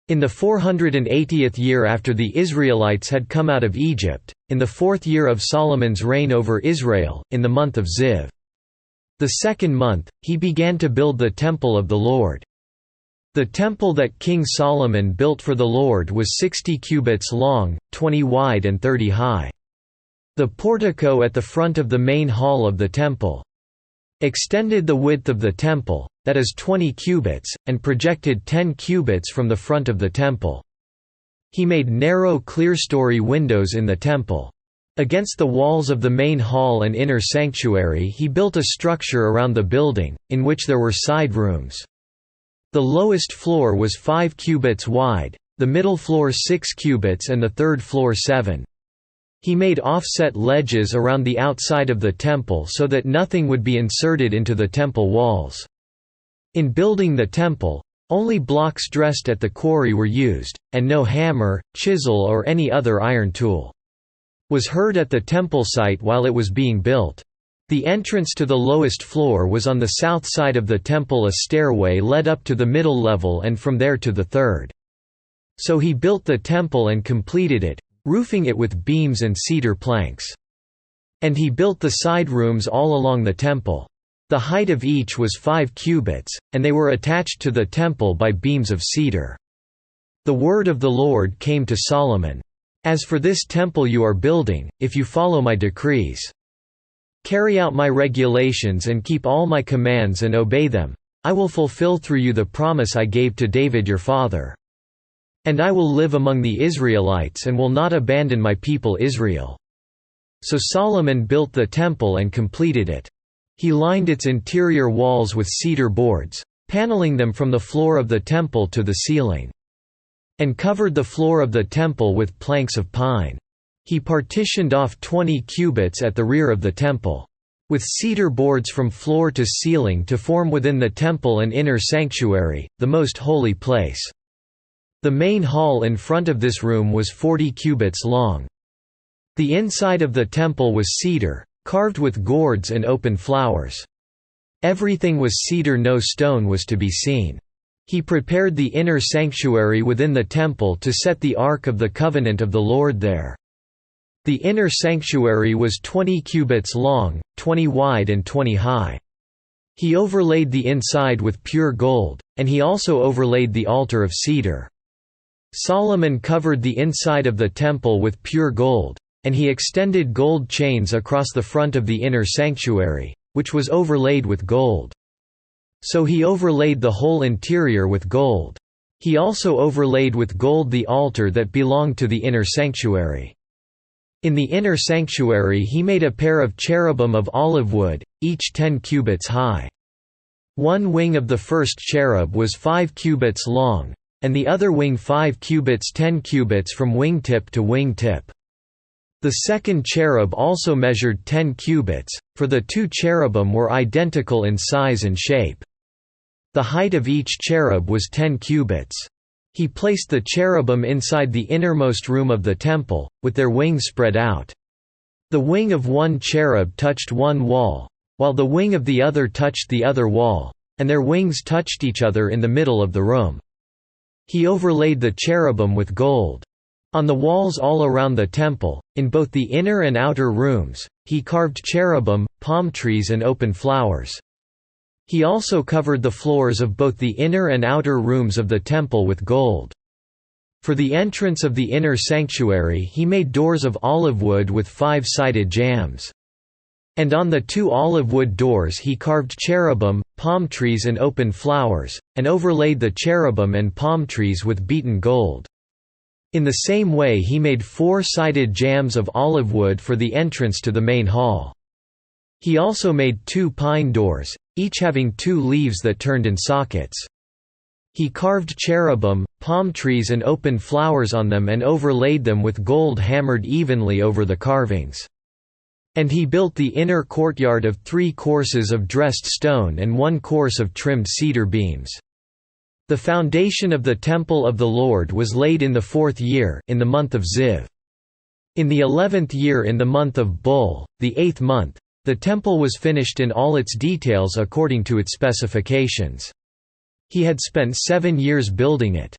In the 480th year after the Israelites had come out of Egypt, in the 4th year of Solomon's reign over Israel, in the month of Ziv, the 2nd month, he began to build the temple of the Lord. The temple that King Solomon built for the Lord was 60 cubits long, 20 wide and 30 high. The portico at the front of the main hall of the temple extended the width of the temple, that is 20 cubits, and projected 10 cubits from the front of the temple. He made narrow clerestory windows in the temple. Against the walls of the main hall and inner sanctuary he built a structure around the building, in which there were side rooms. The lowest floor was 5 cubits wide, the middle floor 6 cubits and the third floor 7. He made offset ledges around the outside of the temple so that nothing would be inserted into the temple walls. In building the temple, only blocks dressed at the quarry were used, and no hammer, chisel or any other iron tool was heard at the temple site while it was being built. The entrance to the lowest floor was on the south side of the temple. A stairway led up to the middle level and from there to the third. So he built the temple and completed it, roofing it with beams and cedar planks. And he built the side rooms all along the temple. The height of each was 5 cubits, and they were attached to the temple by beams of cedar. The word of the Lord came to Solomon. As for this temple you are building, if you follow my decrees, carry out my regulations and keep all my commands and obey them, I will fulfill through you the promise I gave to David your father. And I will live among the Israelites and will not abandon my people Israel." So Solomon built the temple and completed it. He lined its interior walls with cedar boards, paneling them from the floor of the temple to the ceiling, and covered the floor of the temple with planks of pine. He partitioned off 20 cubits at the rear of the temple, with cedar boards from floor to ceiling to form within the temple an inner sanctuary, the most holy place. The main hall in front of this room was 40 cubits long. The inside of the temple was cedar, carved with gourds and open flowers. Everything was cedar, no stone was to be seen. He prepared the inner sanctuary within the temple to set the Ark of the Covenant of the Lord there. The inner sanctuary was 20 cubits long, 20 wide and 20 high. He overlaid the inside with pure gold, and he also overlaid the altar of cedar. Solomon covered the inside of the temple with pure gold, and he extended gold chains across the front of the inner sanctuary, which was overlaid with gold. So he overlaid the whole interior with gold. He also overlaid with gold the altar that belonged to the inner sanctuary. In the inner sanctuary he made a pair of cherubim of olive wood, each 10 cubits high. One wing of the first cherub was 5 cubits long, and the other wing 5 cubits 10 cubits from wingtip to wingtip. The second cherub also measured 10 cubits, for the 2 cherubim were identical in size and shape. The height of each cherub was 10 cubits. He placed the cherubim inside the innermost room of the temple, with their wings spread out. The wing of one cherub touched one wall, while the wing of the other touched the other wall, and their wings touched each other in the middle of the room. He overlaid the cherubim with gold. On the walls all around the temple, in both the inner and outer rooms, he carved cherubim, palm trees and open flowers. He also covered the floors of both the inner and outer rooms of the temple with gold. For the entrance of the inner sanctuary he made doors of olive wood with 5-sided jambs. And on the 2 olive wood doors he carved cherubim, palm trees and open flowers, and overlaid the cherubim and palm trees with beaten gold. In the same way he made 4-sided jambs of olive wood for the entrance to the main hall. He also made 2 pine doors, each having 2 leaves that turned in sockets. He carved cherubim, palm trees and open flowers on them and overlaid them with gold hammered evenly over the carvings. And he built the inner courtyard of 3 courses of dressed stone and 1 course of trimmed cedar beams. The foundation of the temple of the Lord was laid in the 4th year, in the month of Ziv. In the 11th year in the month of Bul, the 8th month, the temple was finished in all its details according to its specifications. He had spent 7 years building it.